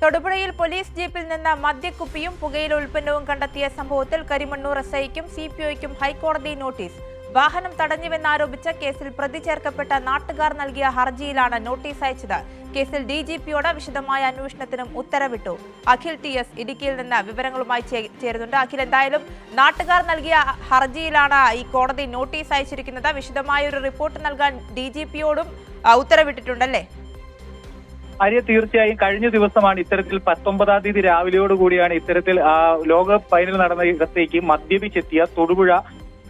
തൊടുപുഴയിൽ പോലീസ് ജീപ്പിൽ നിന്ന് മദ്യക്കുപ്പിയും പുകയില ഉൽപ്പന്നവും കണ്ടെത്തിയ സംഭവത്തിൽ കരിമണ്ണൂർ എസ്ഐക്കും സിപിഒയ്ക്കും ഹൈക്കോടതി നോട്ടീസ്. വാഹനം തടഞ്ഞുവെന്നാരോപിച്ച കേസിൽ പ്രതി ചേർക്കപ്പെട്ട നാട്ടുകാർ നൽകിയ ഹർജിയിലാണ് നോട്ടീസ് അയച്ചത്. കേസിൽ ഡിജിപിയോട് വിശദമായ അന്വേഷണത്തിനും ഉത്തരവിട്ടു. അഖിൽ TS ഇടുക്കിയിൽ നിന്ന് വിവരങ്ങളുമായി ചേരുന്നുണ്ട്. അഖിൽ, എന്തായാലും നാട്ടുകാർ നൽകിയ ഹർജിയിലാണ് ഈ കോടതി നോട്ടീസ് അയച്ചിരിക്കുന്നത്. വിശദമായ ഒരു റിപ്പോർട്ട് നൽകാൻ DGPയോടും ഉത്തരവിട്ടിട്ടുണ്ടല്ലേ? ആര്യ, തീർച്ചയായും കഴിഞ്ഞ ദിവസമാണ് ഇത്തരത്തിൽ 19-ാം തീയതി രാവിലെയോടുകൂടിയാണ് ഇത്തരത്തിൽ ലോകകപ്പ് ഫൈനൽ നടന്ന ഇടത്തേക്ക് മദ്യപിച്ചെത്തിയ തൊടുപുഴ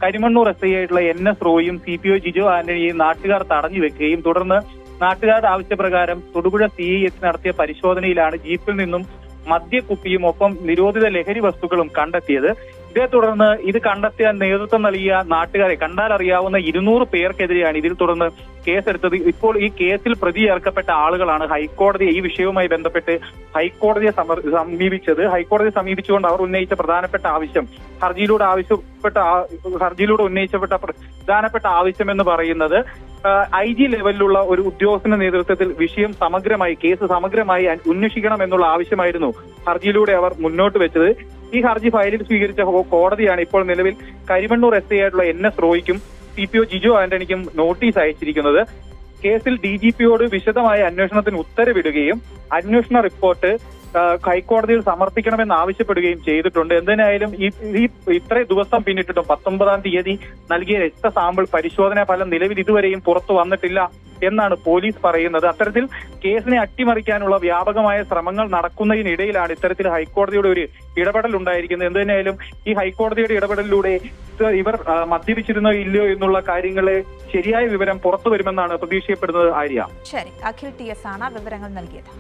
കരിമണ്ണൂർ SI ആയിട്ടുള്ള NS റോയും CPO ജിജോ ആന്റണിയെയും നാട്ടുകാർ തടഞ്ഞു വെക്കുകയും തുടർന്ന് നാട്ടുകാരുടെ ആവശ്യപ്രകാരം തൊടുപുഴ CIS നടത്തിയ പരിശോധനയിലാണ് ജീപ്പിൽ നിന്നും മദ്യക്കുപ്പിയും ഒപ്പം നിരോധിത ലഹരി വസ്തുക്കളും കണ്ടെത്തിയത്. ഇതേ തുടർന്ന് ഇത് കണ്ടെത്തിയ നേതൃത്വം നൽകിയ നാട്ടുകാരെ കണ്ടാൽ അറിയാവുന്ന 200 പേർക്കെതിരെയാണ് ഇതിൽ തുടർന്ന് കേസെടുത്തത്. ഇപ്പോൾ ഈ കേസിൽ പ്രതി ചേർക്കപ്പെട്ട ആളുകളാണ് ഹൈക്കോടതി ഈ വിഷയവുമായി ബന്ധപ്പെട്ട് ഹൈക്കോടതിയെ സമീപിച്ചത്. ഹൈക്കോടതിയെ സമീപിച്ചുകൊണ്ട് അവർ ഉന്നയിച്ച പ്രധാനപ്പെട്ട ആവശ്യം ഹർജിയിലൂടെ ഉന്നയിച്ചപ്പെട്ട പ്രധാനപ്പെട്ട ആവശ്യം എന്ന് പറയുന്നത് IG ലെവലിലുള്ള ഒരു ഉദ്യോഗസ്ഥന്റെ നേതൃത്വത്തിൽ വിഷയം കേസ് സമഗ്രമായി അന്വേഷിക്കണം എന്നുള്ള ആവശ്യമായിരുന്നു ഹർജിയിലൂടെ അവർ മുന്നോട്ട് വെച്ചത്. ഈ ഹർജി ഫയലിൽ സ്വീകരിച്ച കോടതിയാണ് ഇപ്പോൾ നിലവിൽ കരിമണ്ണൂർ SI ആയിട്ടുള്ള NS റോയ്ക്കും CPO ജിജോ ആന്റണിക്കും നോട്ടീസ് അയച്ചിരിക്കുന്നത്. കേസിൽ DGPയോട് വിശദമായ അന്വേഷണത്തിന് ഉത്തരവിടുകയും അന്വേഷണ റിപ്പോർട്ട് ഹൈക്കോടതിയിൽ സമർപ്പിക്കണമെന്ന് ആവശ്യപ്പെടുകയും ചെയ്തിട്ടുണ്ട്. എന്തായാലും ഇത്രയും ദിവസം പിന്നിട്ടിട്ടും 19-ാം തീയതി നൽകിയ രക്തസാമ്പിൾ പരിശോധനാ ഫലം നിലവിൽ ഇതുവരെയും പുറത്തു വന്നിട്ടില്ല എന്നാണ് പോലീസ് പറയുന്നത്. അത്തരത്തിൽ കേസിനെ അട്ടിമറിക്കാനുള്ള വ്യാപകമായ ശ്രമങ്ങൾ നടക്കുന്നതിനിടയിലാണ് ഇത്തരത്തിൽ ഹൈക്കോടതിയുടെ ഒരു ഇടപെടൽ ഉണ്ടായിരിക്കുന്നത്. എന്തായാലും ഈ ഹൈക്കോടതിയുടെ ഇടപെടലിലൂടെ ഇവർ മദ്യപിച്ചിരുന്നോ ഇല്ലയോ എന്നുള്ള കാര്യങ്ങളെ ശരിയായ വിവരം പുറത്തു വരുമെന്നാണ് പ്രതീക്ഷിക്കപ്പെടുന്നത്. ആര്യ, ശരി, അഖിൽ TS ആണ് വിവരങ്ങൾ നൽകിയത്.